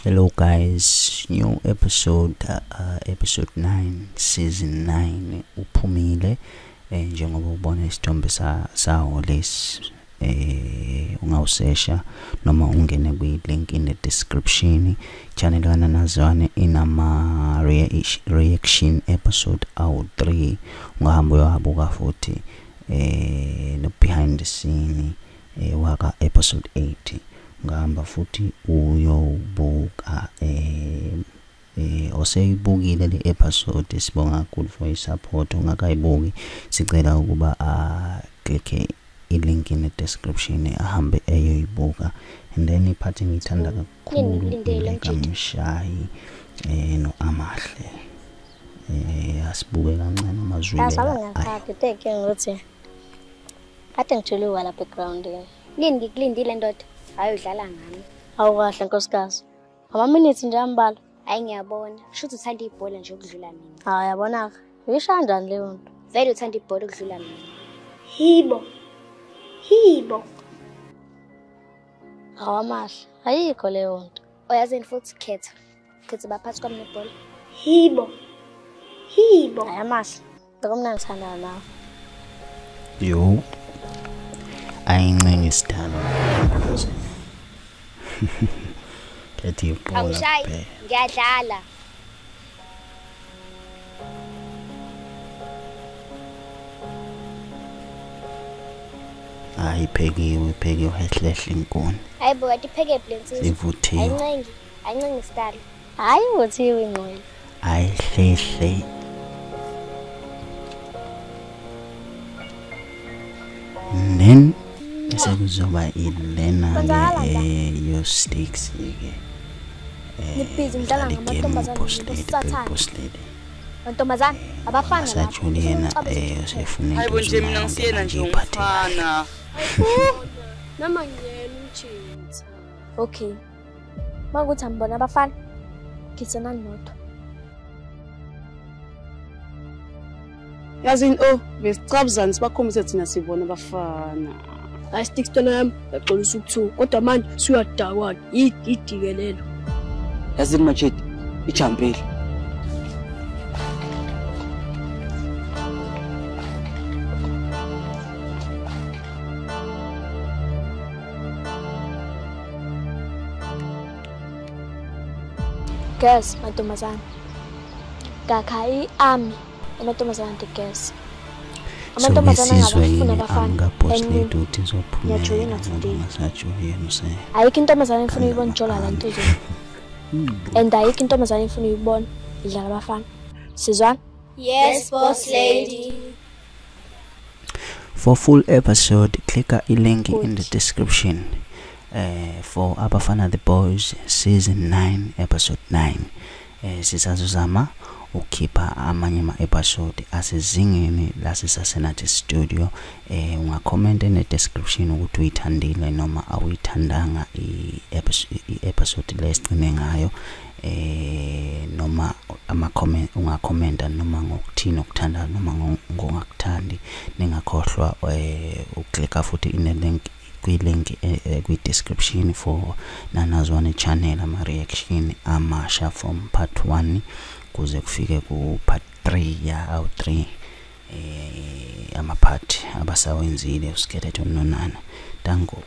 Hello guys, new episode episode 9 season 9 uphumile. Njengoba ubona isithombe sawo lesi ungawusesha noma ungene kwi-link in the description. Channel kaNanazwane inama reaction episode awu 3 ungahamba uyabuka futhi no behind the scene waka episode 8 ngihamba futhi uyobuka oseyibukile le episode. Sibonga kakhulu for i-support. Ungakayibuki sicela ukuba click i-link in the description ahambe eyoyibuka. And then iphathi ngithanda kakhulu kaMshayi no Amahle. Asibuke kancane amazwile ngothi ade ngijuluka la background ngilindile ndoda ayodlala ngami. Awukahle nkosikazi, ama-minutes nje ambala. Hayi ngiyabona, shuthi uthanda ibhola nje ukudlula mina. Hayi yabonaka, uyisho kanjani leyo nto? Vele uthanda ibhola ukudlula mina. Hhiybo awamahle, ayikho leyo nto. Oyazini futhi khetha baphathi kwami nebhola. Hhiybo hayi amahle, bekumnandi ngithanda nawe. Yo ayincenga isidalo kethi ibhola. Awushayi, ngiyadlala. Ayiphekiwe hehlehle inkuni. Hayi bo wathi pheke blensi. Sivuthiwe. Ayincengi isidalo. Hayi vuthiwe ingqondo. Ayihlehle. Then sekuzoba ilena yo sticks ke. Nibhizi mdlala ngamantombazane. Amantombazane abafana la. Juliana usefuna Hhiybo nje mina ngisiyena nje umfana. Noma ngiyena umtshintsi. Okay. Makuthi ambona abafana. Ngitsena nodwa. Yazini besicabuzana sibakhombise thina sibona abafana. Hayi sticks tona yami yaxolisa ukuthu kodwa manje suyadakwana idikelelo. Yazini machete ijampeli. Girls, mantombazane. Kakai ami Amantombazanethegirls. Amantombazane ngabafuna abafana. Ngiyajoyina today. Ayikho intombazane efuna uyibona ijola la nto nje. And ayikho intombazane efuna uyibona idlala abafana. Sizwana? Yes, boss lady. For full episode, click a link in the description. For Abafanatheboys season 9 episode 9. Sisazuzama ukhipha amanye ama-episode asezingeni laseSasenathi studio. Ungacomment in the description ukuthi uyithandile noma awuyithandanga i-episode lesigcine ngayo. Noma ama-comment ungakhomenta noma ngokuthini okuthanda noma ngokungakuthandi. Ningakhohlwa uklikha futhi in-link kwi-link kwi-description for Nanazwane channel ama-reaction amasha from part 1 kuze kufike ku part 3 ya awu 3 ama-part abasawenzile uSkeletho noNana. Dango.